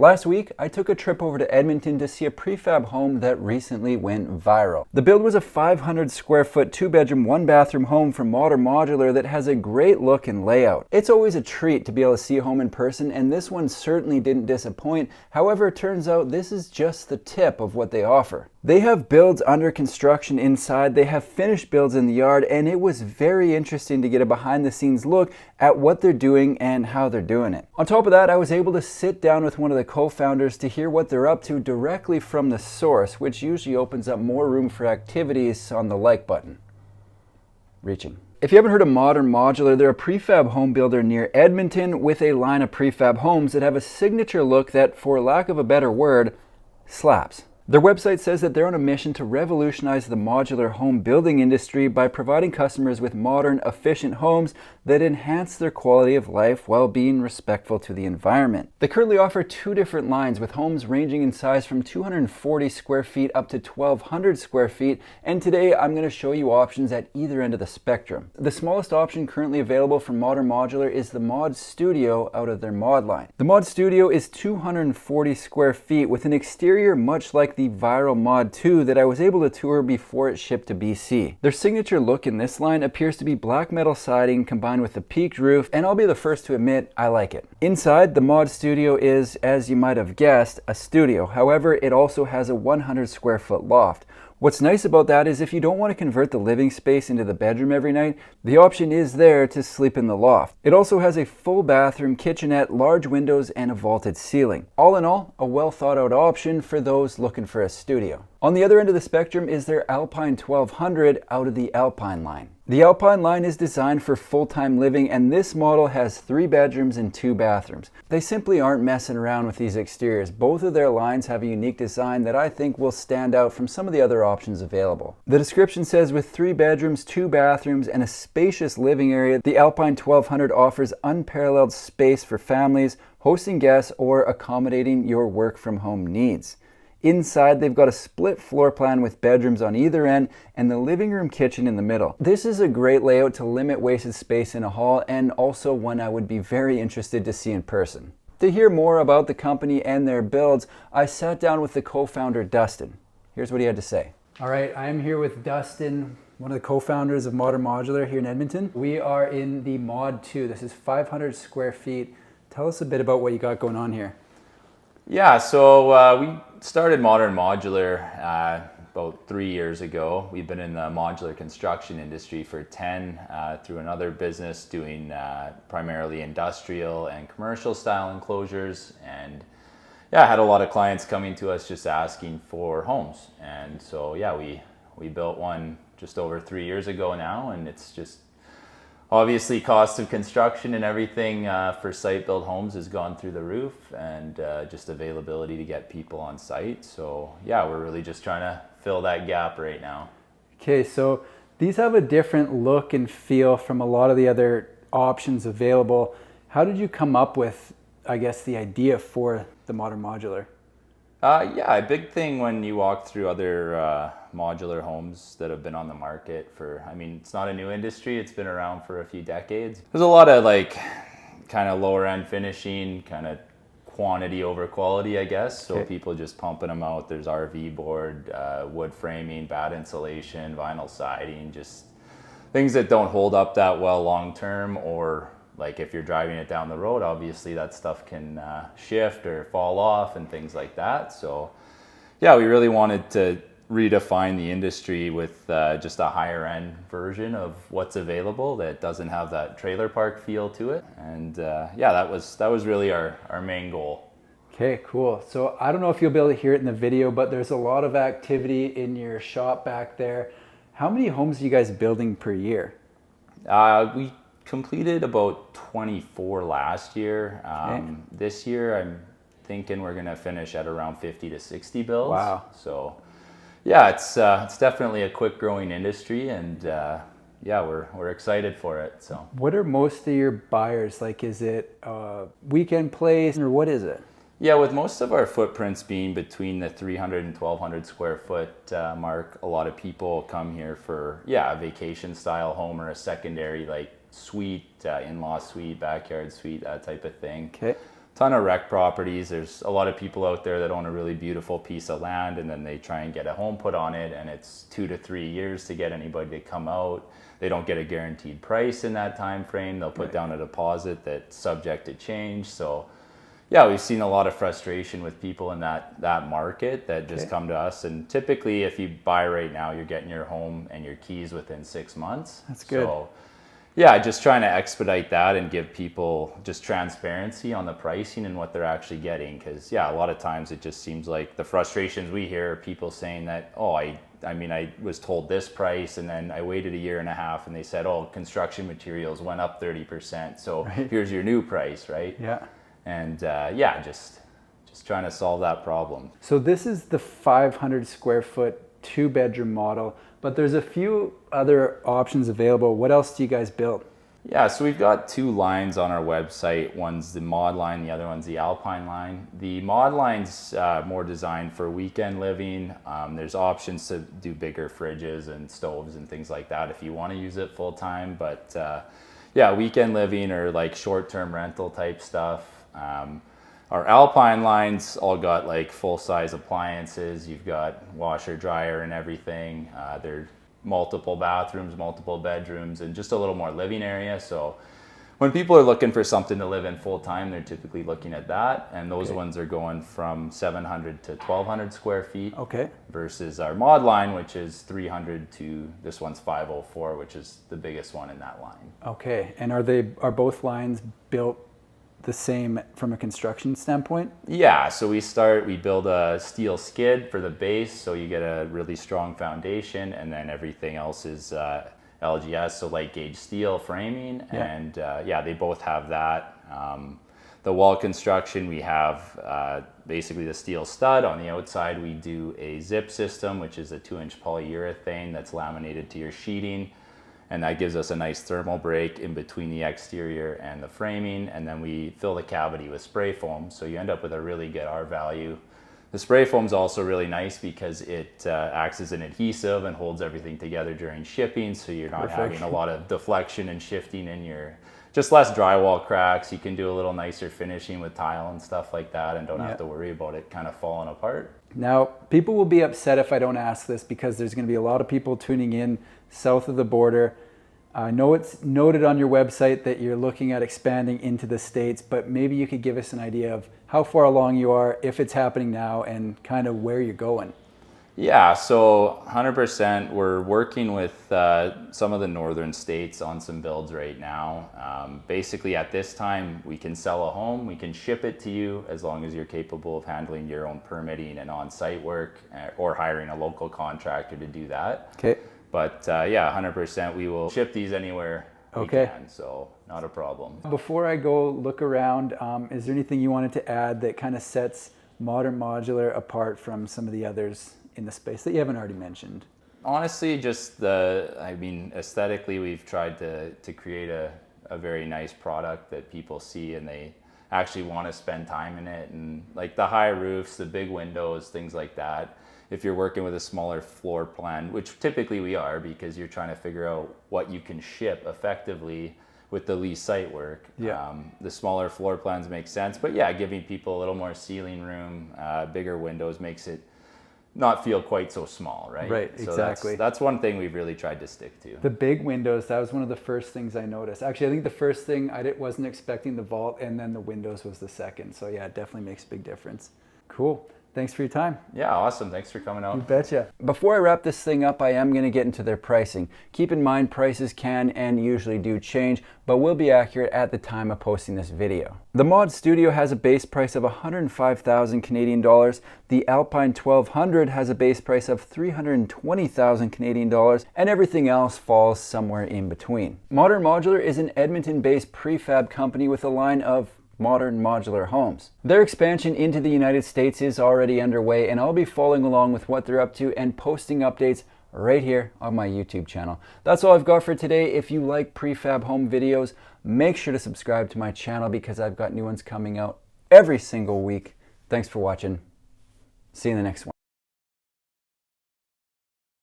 Last week, I took a trip over to Edmonton to see a prefab home that recently went viral. The build was a 500 square foot, 2-bedroom, 1-bathroom home from Modern Modular that has a great look and layout. It's always a treat to be able to see a home in person, and this one certainly didn't disappoint. However, it turns out this is just the tip of what they offer. They have builds under construction inside, they have finished builds in the yard, and it was very interesting to get a behind the scenes look at what they're doing and how they're doing it. On top of that, I was able to sit down with one of the co-founders to hear what they're up to directly from the source, which usually opens up more room for activities on the like button. Reaching. If you haven't heard of Modern Modular, they're a prefab home builder near Edmonton with a line of prefab homes that have a signature look that, for lack of a better word, slaps. Their website says that they're on a mission to revolutionize the modular home building industry by providing customers with modern, efficient homes that enhance their quality of life while being respectful to the environment. They currently offer 2 different lines with homes ranging in size from 240 square feet up to 1,200 square feet, and today I'm going to show you options at either end of the spectrum. The smallest option currently available from Modern Modular is the Mod Studio out of their Mod line. The Mod Studio is 240 square feet with an exterior much like the Viral Mod 2 that I was able to tour before it shipped to BC. Their signature look in this line appears to be black metal siding combined with a peaked roof, and I'll be the first to admit I like it. Inside, the Mod Studio is, as you might have guessed, a studio. However, it also has a 100 square foot loft. What's nice about that is if you don't want to convert the living space into the bedroom every night, the option is there to sleep in the loft. It also has a full bathroom, kitchenette, large windows, and a vaulted ceiling. All in all, a well thought out option for those looking for a studio. On the other end of the spectrum is their Alpine 1200 out of the Alpine line. The Alpine line is designed for full-time living, and this model has 3 bedrooms and 2 bathrooms. They simply aren't messing around with these exteriors. Both of their lines have a unique design that I think will stand out from some of the other options available. The description says with 3 bedrooms, 2 bathrooms, and a spacious living area, the Alpine 1200 offers unparalleled space for families, hosting guests, or accommodating your work from home needs. Inside, they've got a split floor plan with bedrooms on either end and the living room kitchen in the middle. This is a great layout to limit wasted space in a hall, and also one I would be very interested to see in person. To hear more about the company and their builds, I sat down with the co-founder Dustin. Here's what he had to say. All right, I'm here with Dustin, one of the co-founders of Modern Modular here in Edmonton. We are in the Mod 2. This is 500 square feet. Tell us a bit about what you got going on here. Yeah, so we started Modern Modular about 3 years ago. We've been in the modular construction industry for 10 through another business doing primarily industrial and commercial style enclosures. And yeah, I had a lot of clients coming to us just asking for homes. And so yeah, we built one just over 3 years ago now, and it's just obviously cost of construction and everything for site built homes has gone through the roof, and just availability to get people on site. So yeah, we're really just trying to fill that gap right now. Okay, so these have a different look and feel from a lot of the other options available. How did you come up with, I guess, the idea for the Modern Modular? Yeah, a big thing when you walk through other modular homes that have been on the market for, I mean, it's not a new industry, it's been around for a few decades. There's a lot of like kind of lower end finishing, kind of quantity over quality, I guess. So people just pumping them out. There's RV board, wood framing, bad insulation, vinyl siding, just things that don't hold up that well long term, or like if you're driving it down the road, obviously that stuff can shift or fall off and things like that. So yeah, we really wanted to redefine the industry with just a higher end version of what's available that doesn't have that trailer park feel to it. And yeah, that was really our main goal. Okay, cool. So I don't know if you'll be able to hear it in the video, but there's a lot of activity in your shop back there. How many homes are you guys building per year? We completed about 24 last year. This year, I'm thinking we're going to finish at around 50 to 60 builds. Wow. So yeah, it's definitely a quick growing industry, and yeah, we're excited for it. So what are most of your buyers like? Is it weekend plays, or what is it? Yeah, with most of our footprints being between the 300 and 1,200 square foot mark, a lot of people come here for, yeah, a vacation style home or a secondary like suite, in-law suite, backyard suite, that type of thing. Okay. ton of rec properties. There's a lot of people out there that own a really beautiful piece of land, and then they try and get a home put on it, and it's 2 to 3 years to get anybody to come out. They don't get a guaranteed price in that time frame. They'll put down a deposit that's subject to change. So yeah, we've seen a lot of frustration with people in that market that just come to us. And typically, if you buy right now, you're getting your home and your keys within 6 months. That's good. So yeah, just trying to expedite that and give people just transparency on the pricing and what they're actually getting. Because yeah, a lot of times it just seems like the frustrations we hear are people saying that, oh, I was told this price, and then I waited 1.5 years and they said, oh, construction materials went up 30%. So here's your new price, right? Yeah. And yeah, just trying to solve that problem. So this is the 500 square foot 2-bedroom model, but there's a few other options available. What else do you guys build? Yeah, so we've got 2 lines on our website. One's the Mod line, the other one's the Alpine line. The Mod line's more designed for weekend living. There's options to do bigger fridges and stoves and things like that if you want to use it full time. But yeah, weekend living or like short-term rental type stuff. Our Alpine lines all got like full-size appliances. You've got washer, dryer, and everything. They're multiple bathrooms, multiple bedrooms, and just a little more living area. So when people are looking for something to live in full-time, they're typically looking at that. And those ones are going from 700 to 1,200 square feet. Okay. Versus our Mod line, which is 300 to this one's 504, which is the biggest one in that line. Okay. And are both lines built the same from a construction standpoint? Yeah, so we build a steel skid for the base, so you get a really strong foundation, and then everything else is LGS, so light gauge steel framing, and yeah, they both have that. The wall construction, we have basically the steel stud. On the outside, we do a zip system, which is a 2-inch polyurethane that's laminated to your sheeting. And that gives us a nice thermal break in between the exterior and the framing. And then we fill the cavity with spray foam. So you end up with a really good R value. The spray foam is also really nice because it acts as an adhesive and holds everything together during shipping. So you're not having a lot of deflection and shifting in your, just less drywall cracks. You can do a little nicer finishing with tile and stuff like that and don't have to worry about it kind of falling apart. Now, people will be upset if I don't ask this because there's going to be a lot of people tuning in south of the border. I know it's noted on your website that you're looking at expanding into the States, but maybe you could give us an idea of how far along you are, if it's happening now, and kind of where you're going. Yeah, so 100%. We're working with some of the northern states on some builds right now. Basically, at this time, we can sell a home, we can ship it to you as long as you're capable of handling your own permitting and on-site work or hiring a local contractor to do that. Okay. But yeah, 100%, we will ship these anywhere we can, so not a problem. Before I go look around, is there anything you wanted to add that kind of sets Modern Modular apart from some of the others in the space that you haven't already mentioned? Honestly, just aesthetically, we've tried to create a very nice product that people see and they actually want to spend time in it. And like the high roofs, the big windows, things like that. If you're working with a smaller floor plan, which typically we are because you're trying to figure out what you can ship effectively with the lease site work. The smaller floor plans make sense, but yeah, giving people a little more ceiling room, bigger windows makes it not feel quite so small, right? Right, so exactly. That's one thing we've really tried to stick to. The big windows, that was one of the first things I noticed. Actually, I think the first thing, wasn't expecting the vault, and then the windows was the second. So yeah, it definitely makes a big difference. Cool. Thanks for your time. Yeah, awesome. Thanks for coming out. You betcha. Before I wrap this thing up, I am going to get into their pricing. Keep in mind, prices can and usually do change, but will be accurate at the time of posting this video. The Mod Studio has a base price of 105,000 Canadian dollars. The Alpine 1200 has a base price of 320,000 Canadian dollars, and everything else falls somewhere in between. Modern Modular is an Edmonton-based prefab company with a line of Modern Modular homes. Their expansion into the United States is already underway, and I'll be following along with what they're up to and posting updates right here on my YouTube channel. That's all I've got for today. If you like prefab home videos, make sure to subscribe to my channel because I've got new ones coming out every single week. Thanks for watching. See you in the next one.